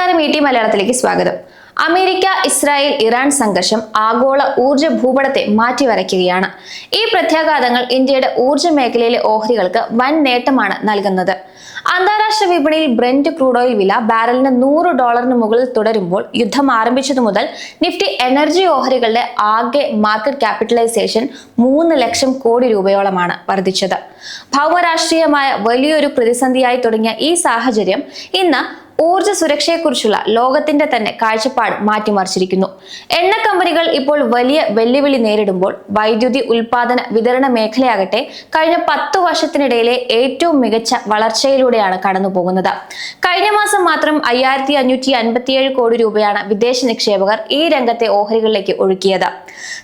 നമസ്കാരം, മലയാളത്തിലേക്ക് സ്വാഗതം. അമേരിക്ക, ഇസ്രായേൽ, ഇറാൻ സംഘർഷം ആഗോള ഊർജ്ജ ഭൂപടത്തെ മാറ്റിവരയ്ക്കുകയാണ്. ഈ പ്രത്യാഘാതങ്ങൾ ഇന്ത്യയുടെ ഊർജ്ജ മേഖലയിലെ ഓഹരികൾക്ക് വൻ നേട്ടമാണ് നൽകുന്നത്. അന്താരാഷ്ട്ര വിപണിയിൽ ബ്രെന്റ് ക്രൂഡ് ഓയിൽ വില ബാരലിന് $100 മുകളിൽ തുടരുമ്പോൾ യുദ്ധം ആരംഭിച്ചതു മുതൽ നിഫ്റ്റി എനർജി ഓഹരികളുടെ ആകെ മാർക്കറ്റ് ക്യാപിറ്റലൈസേഷൻ 3 ലക്ഷം കോടി രൂപയോളമാണ് വർദ്ധിച്ചത്. ഭൗമരാഷ്ട്രീയമായ വലിയൊരു പ്രതിസന്ധിയായി തുടങ്ങിയ ഈ സാഹചര്യം ഇന്ന് ഊർജ്ജ സുരക്ഷയെക്കുറിച്ചുള്ള ലോകത്തിന്റെ തന്നെ കാഴ്ചപ്പാട് മാറ്റിമറിച്ചിരിക്കുന്നു. എണ്ണ കമ്പനികൾ ഇപ്പോൾ വലിയ വെല്ലുവിളി നേരിടുമ്പോൾ വൈദ്യുതി ഉൽപാദന വിതരണ മേഖലയാകട്ടെ കഴിഞ്ഞ 10 വർഷത്തിനിടയിലെ ഏറ്റവും മികച്ച വളർച്ചയിലൂടെയാണ് കടന്നുപോകുന്നത്. കഴിഞ്ഞ മാസം മാത്രം 5557 കോടി രൂപയാണ് വിദേശ നിക്ഷേപകർ ഈ രംഗത്തെ ഓഹരികളിലേക്ക് ഒഴുക്കിയത്.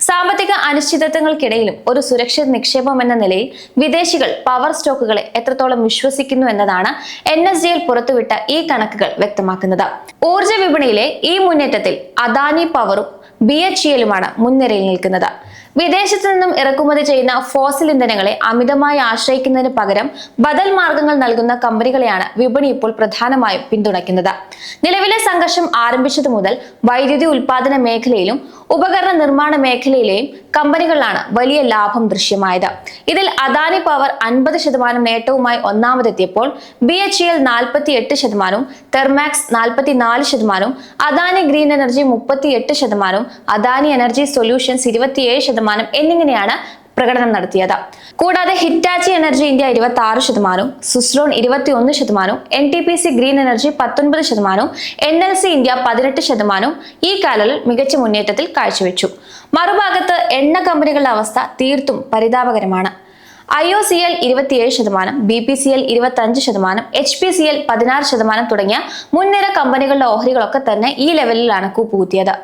സാമ്പത്തിക അനിശ്ചിതത്വങ്ങൾക്കിടയിലും ഒരു സുരക്ഷിത നിക്ഷേപം എന്ന നിലയിൽ വിദേശികൾ പവർ സ്റ്റോക്കുകളെ എത്രത്തോളം വിശ്വസിക്കുന്നു എന്നതാണ് NSDL പുറത്തുവിട്ട ഈ കണക്കുകൾ വ്യക്തമാക്കുന്നത്. ഊർജ്ജ വിപണിയിലെ ഈ മുന്നേറ്റത്തിൽ അദാനി പവറും BHELുമാണ് മുൻനിരയിൽ നിൽക്കുന്നത്. വിദേശത്തു നിന്നും ഇറക്കുമതി ചെയ്യുന്ന ഫോസിൽ ഇന്ധനങ്ങളെ അമിതമായി ആശ്രയിക്കുന്നതിന് പകരം ബദൽ മാർഗങ്ങൾ നൽകുന്ന കമ്പനികളെയാണ് വിപണി ഇപ്പോൾ പ്രധാനമായും പിന്തുണയ്ക്കുന്നത്. നിലവിലെ സംഘർഷം ആരംഭിച്ചതു മുതൽ വൈദ്യുതി ഉൽപാദന മേഖലയിലും ഉപകരണ നിർമ്മാണ മേഖലയിലെയും കമ്പനികളിലാണ് വലിയ ലാഭം ദൃശ്യമായത്. ഇതിൽ Adani power 50% നേട്ടവുമായി ഒന്നാമതെത്തിയപ്പോൾ BHEL 48%, Thermax 44%, Adani green energy 38%, Adani energy solutions 27% എന്നിങ്ങനെയാണ് പ്രകടനം നടത്തിയത്. കൂടാതെ Hitachi energy India 26%, Suzlon 21%, NTPC green energy 19%, NLC India 18% ഈ കാലയളവിൽ മികച്ച മുന്നേറ്റത്തിൽ കാഴ്ചവെച്ചു. മറുഭാഗത്ത് എണ്ണ കമ്പനികളുടെ അവസ്ഥ തീർത്തും പരിതാപകരമാണ്. IOCL 27%, BPCL 25%, HPCL 16% തുടങ്ങിയ മുൻനിര കമ്പനികളുടെ ഓഹരികളൊക്കെ തന്നെ ഈ ലെവലിലാണ് കൂപ്പുകുത്തിയത്.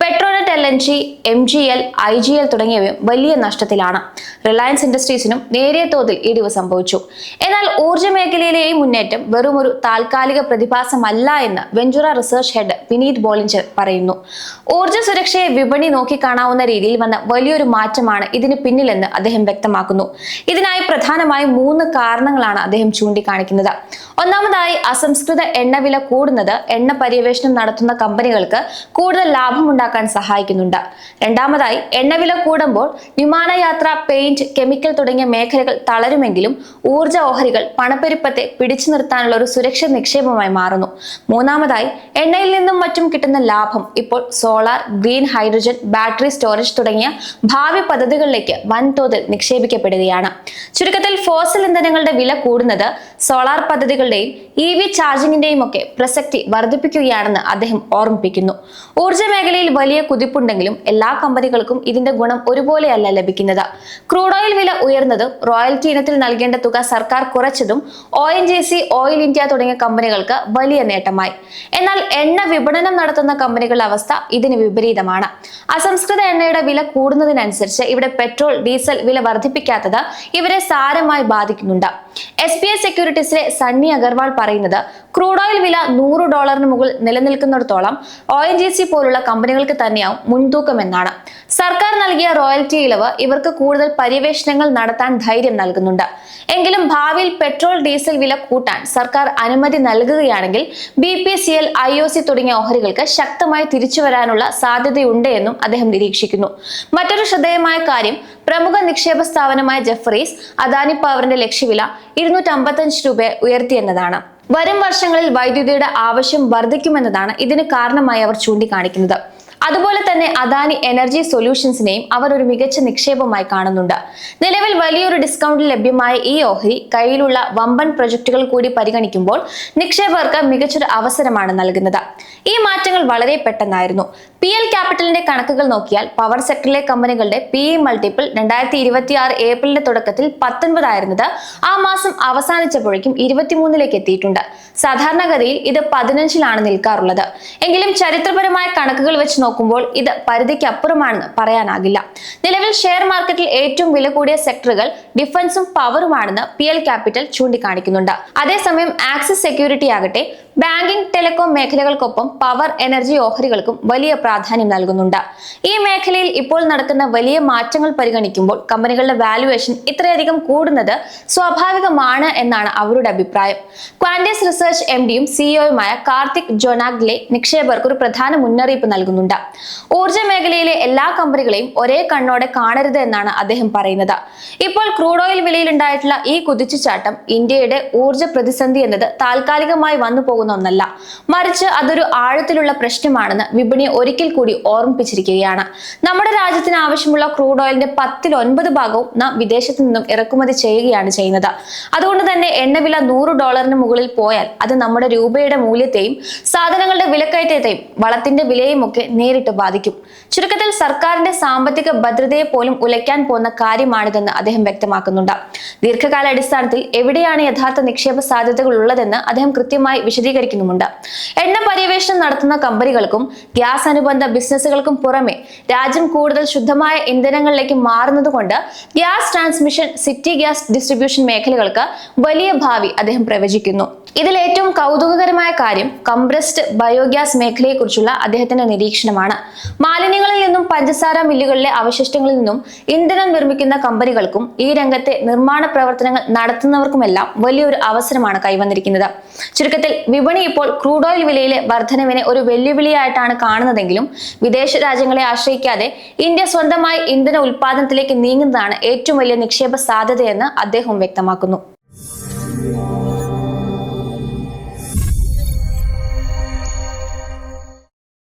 പെട്രോനെറ്റ് LNG, MGL, IGL തുടങ്ങിയവയും വലിയ നഷ്ടത്തിലാണ്. റിലയൻസ് ഇൻഡസ്ട്രീസിനും നേരിയ തോതിൽ ഇടിവ് സംഭവിച്ചു. എന്നാൽ ഊർജ്ജ മേഖലയിലെ ഈ മുന്നേറ്റം വെറും ഒരു താൽക്കാലിക പ്രതിഭാസമല്ല എന്ന് Ventura research head Vineeth Bollinger പറയുന്നു. ഊർജ്ജ സുരക്ഷയെ വിപണി നോക്കിക്കാണാവുന്ന രീതിയിൽ വന്ന വലിയൊരു മാറ്റമാണ് ഇതിന് പിന്നിലെന്ന് അദ്ദേഹം വ്യക്തമാക്കുന്നു. ഇതിനായി പ്രധാനമായും 3 കാരണങ്ങളാണ് അദ്ദേഹം ചൂണ്ടിക്കാണിക്കുന്നത്. ഒന്നാമതായി, അസംസ്കൃത എണ്ണവില കൂടുന്നത് എണ്ണ പര്യവേഷണം നടത്തുന്ന കമ്പനികൾക്ക് കൂടുതൽ ലാഭമുണ്ടാക്കാൻ സഹായിക്കുന്നുണ്ട്. രണ്ടാമതായി, എണ്ണവില കൂടുമ്പോൾ വിമാനയാത്ര, പെയിന്റ്, കെമിക്കൽ തുടങ്ങിയ മേഖലകൾ തളരുമെങ്കിലും ഊർജ്ജ ഓഹരികൾ പണപ്പെരുപ്പത്തെ പിടിച്ചു നിർത്താനുള്ള ഒരു സുരക്ഷിത നിക്ഷേപമായി മാറുന്നു. മൂന്നാമതായി, എണ്ണയിൽ നിന്നും മറ്റും കിട്ടുന്ന ലാഭം ഇപ്പോൾ solar, green hydrogen, battery storage തുടങ്ങിയ ഭാവി പദ്ധതികളിലേക്ക് വൻതോതിൽ നിക്ഷേപിക്കപ്പെടുകയാണ്. ചുരുക്കത്തിൽ ഫോസിൽ ഇന്ധനങ്ങളുടെ വില കൂടുന്നത് സോളാർ പദ്ധതികളുടെയും EV ചാർജിങ്ങിന്റെയും ഒക്കെ പ്രസക്തി വർദ്ധിപ്പിക്കുകയാണെന്ന് അദ്ദേഹം ഓർമ്മിപ്പിക്കുന്നു. ഊർജ്ജ മേഖലയിൽ വലിയ കുതിപ്പുണ്ടെങ്കിലും എല്ലാ കമ്പനികൾക്കും ഇതിന്റെ ഗുണം ഒരുപോലെയല്ല ലഭിക്കുന്നത്. ക്രൂഡ് ഓയിൽ വില ഉയർന്നതും റോയൽറ്റി ഇനത്തിൽ നൽകേണ്ട തുക സർക്കാർ കുറച്ചതും ONGC, ഓയിൽ ഇന്ത്യ തുടങ്ങിയ കമ്പനികൾക്ക് വലിയ നേട്ടമായി. എന്നാൽ എണ്ണ വിപണനം നടത്തുന്ന കമ്പനികളുടെ അവസ്ഥ ഇതിന് വിപരീതമാണ്. അസംസ്കൃത എണ്ണയുടെ വില കൂടുന്നതിനനുസരിച്ച് ഇവിടെ പെട്രോൾ, ഡീസൽ വില വർദ്ധിപ്പിക്കാത്തത് ഇവരെ സാരമായി ബാധിക്കുന്നുണ്ട്. SBI സെക്യൂരിറ്റീസിലെ സണ്ണി അഗർവാൾ പറയുന്നത്, ക്രൂഡ് ഓയിൽ വില $100 മുകളിൽ നിലനിൽക്കുന്നിടത്തോളം ONGC പോലുള്ള കമ്പനികൾക്ക് തന്നെയാവും മുൻതൂക്കമെന്നാണ്. സർക്കാർ നൽകിയ റോയൽറ്റി ഇളവ് ഇവർക്ക് കൂടുതൽ പര്യവേഷണങ്ങൾ നടത്താൻ ധൈര്യം നൽകുന്നുണ്ട്. എങ്കിലും ഭാവിയിൽ പെട്രോൾ, ഡീസൽ വില കൂട്ടാൻ സർക്കാർ അനുമതി നൽകുകയാണെങ്കിൽ BPCL, IOC തുടങ്ങിയ ഓഹരികൾക്ക് ശക്തമായി തിരിച്ചു വരാനുള്ള സാധ്യതയുണ്ട് എന്നും അദ്ദേഹം നിരീക്ഷിക്കുന്നു. മറ്റൊരു ശ്രദ്ധേയമായ കാര്യം, പ്രമുഖ നിക്ഷേപ സ്ഥാപനമായ ജെഫ്രീസ് അദാനി പവറിന്റെ ലക്ഷ്യവില 255 രൂപ ഉയർത്തിയെന്നതാണ്. വരും വർഷങ്ങളിൽ വൈദ്യുതിയുടെ ആവശ്യം വർദ്ധിക്കുമെന്നതാണ് ഇതിന് കാരണമായി അവർ ചൂണ്ടിക്കാണിക്കുന്നത്. അതുപോലെ തന്നെ അദാനി എനർജി സൊല്യൂഷൻസിനെയും അവർ ഒരു മികച്ച നിക്ഷേപമായി കാണുന്നുണ്ട്. നിലവിൽ വലിയൊരു ഡിസ്കൗണ്ടിൽ ലഭ്യമായ ഈ ഓഹരി കയ്യിലുള്ള വമ്പൻ പ്രൊജക്ടുകൾ കൂടി പരിഗണിക്കുമ്പോൾ നിക്ഷേപകർക്ക് മികച്ചൊരു അവസരമാണ് നൽകുന്നത്. ഈ മാറ്റങ്ങൾ വളരെ പെട്ടെന്നായിരുന്നു. PL ക്യാപിറ്റലിന്റെ കണക്കുകൾ നോക്കിയാൽ പവർ സെക്ടറിലെ കമ്പനികളുടെ PE മൾട്ടിപ്പിൾ 2026 ഏപ്രിലിന്റെ തുടക്കത്തിൽ 19 ആയിരുന്നത് ആ മാസം അവസാനിച്ചപ്പോഴേക്കും 23ലേക്ക് എത്തിയിട്ടുണ്ട്. സാധാരണഗതിയിൽ ഇത് 15ലാണ് നിൽക്കാറുള്ളത്. എങ്കിലും ചരിത്രപരമായ കണക്കുകൾ വെച്ച് നോക്കുമ്പോൾ ഇത് പരിധിക്ക് അപ്പുറമാണെന്ന് പറയാനാകില്ല. നിലവിൽ ഷെയർ മാർക്കറ്റിൽ ഏറ്റവും വില കൂടിയ സെക്ടറുകൾ ഡിഫൻസും പവറുമാണെന്ന് PL ക്യാപിറ്റൽ ചൂണ്ടിക്കാണിക്കുന്നുണ്ട്. അതേസമയം ആക്സിസ് സെക്യൂരിറ്റി ആകട്ടെ ബാങ്കിംഗ്, ടെലികോം മേഖലകൾക്കൊപ്പം പവർ, എനർജി ഓഹരികൾക്കും വലിയ പ്രാധാന്യം നൽകുന്നുണ്ട്. ഈ മേഖലയിൽ ഇപ്പോൾ നടക്കുന്ന വലിയ മാറ്റങ്ങൾ പരിഗണിക്കുമ്പോൾ കമ്പനികളുടെ വാല്യുവേഷൻ ഇത്രയധികം കൂടുന്നത് സ്വാഭാവികമാണ് എന്നാണ് അവരുടെ അഭിപ്രായം. ക്വാന്റസ് റിസർച്ച് MDയും CEOയുമായ കാർത്തിക് ജോനാഗ്ലെ നിക്ഷേപകർക്ക് ഒരു പ്രധാന മുന്നറിയിപ്പ് നൽകുന്നുണ്ട്. ഊർജ്ജ മേഖലയിലെ എല്ലാ കമ്പനികളെയും ഒരേ കണ്ണോടെ കാണരുത് എന്നാണ് അദ്ദേഹം പറയുന്നത്. ഇപ്പോൾ ക്രൂഡ് ഓയിൽ വിലയിൽ ഉണ്ടായിട്ടുള്ള ഈ കുതിച്ചുചാട്ടം ഇന്ത്യയുടെ ഊർജ്ജ പ്രതിസന്ധി എന്നത് താൽക്കാലികമായി വന്നു പോകുന്ന ഒന്നല്ല, മറിച്ച് അതൊരു ആഴത്തിലുള്ള പ്രശ്നമാണെന്ന് വിപണി ഒരിക്കൽ കൂടി ഓർമ്മിപ്പിച്ചിരിക്കുകയാണ്. നമ്മുടെ രാജ്യത്തിന് ആവശ്യമുള്ള ക്രൂഡ് ഓയിലിന്റെ 10-9 ഭാഗവും നാം വിദേശത്തു നിന്നും ഇറക്കുമതി ചെയ്യുകയാണ് ചെയ്യുന്നത്. അതുകൊണ്ട് തന്നെ എണ്ണവില $100 മുകളിൽ പോയാൽ അത് നമ്മുടെ രൂപയുടെ മൂല്യത്തെയും സാധനങ്ങളുടെ വിലക്കയറ്റത്തെയും വളത്തിന്റെ വിലയും ഒക്കെ നേരിട്ട് ബാധിക്കും. ചുരുക്കത്തിൽ സർക്കാരിന്റെ സാമ്പത്തിക ഭദ്രതയെ പോലും ഉലയ്ക്കാൻ പോകുന്ന കാര്യമാണിതെന്ന് അദ്ദേഹം വ്യക്തമാക്കുന്നുണ്ട്. ദീർഘകാല അടിസ്ഥാനത്തിൽ എവിടെയാണ് യഥാർത്ഥ നിക്ഷേപ സാധ്യതകൾ ഉള്ളതെന്ന് അദ്ദേഹം കൃത്യമായി വിശദീകരിക്കുന്നുമുണ്ട്. എണ്ണ പര്യവേഷണം നടത്തുന്ന കമ്പനികൾക്കും ഗ്യാസ് അനുബന്ധ ബിസിനസ്സുകൾക്കും പുറമെ രാജ്യം കൂടുതൽ ശുദ്ധമായ ഇന്ധനങ്ങളിലേക്ക് മാറുന്നതുകൊണ്ട് gas transmission, city gas distribution മേഖലകൾക്ക് വലിയ ഭാവി അദ്ദേഹം പ്രവചിക്കുന്നു. ഇതിൽ ഏറ്റവും കൗതുകകരമായ കാര്യം കംപ്രസ്ഡ് ബയോഗ്യാസ് മേഖലയെക്കുറിച്ചുള്ള അദ്ദേഹത്തിന്റെ നിരീക്ഷണമാണ്. മാലിന്യങ്ങളിൽ നിന്നും പഞ്ചസാര മില്ലുകളിലെ അവശിഷ്ടങ്ങളിൽ നിന്നും ഇന്ധനം നിർമ്മിക്കുന്ന കമ്പനികൾക്കും ഈ രംഗത്തെ നിർമ്മാണ പ്രവർത്തനങ്ങൾ നടത്തുന്നവർക്കുമെല്ലാം വലിയൊരു അവസരമാണ് കൈവന്നിരിക്കുന്നത്. ചുരുക്കത്തിൽ വിപണി ഇപ്പോൾ ക്രൂഡ് ഓയിൽ വിലയിലെ വർധനവിനെ ഒരു വെല്ലുവിളിയായിട്ടാണ് കാണുന്നതെങ്കിലും വിദേശ രാജ്യങ്ങളെ ആശ്രയിക്കാതെ ഇന്ത്യ സ്വന്തമായി ഇന്ധന ഉൽപാദനത്തിലേക്ക് നീങ്ങുന്നതാണ് ഏറ്റവും വലിയ നിക്ഷേപ സാധ്യതയെന്ന് അദ്ദേഹം വ്യക്തമാക്കുന്നു.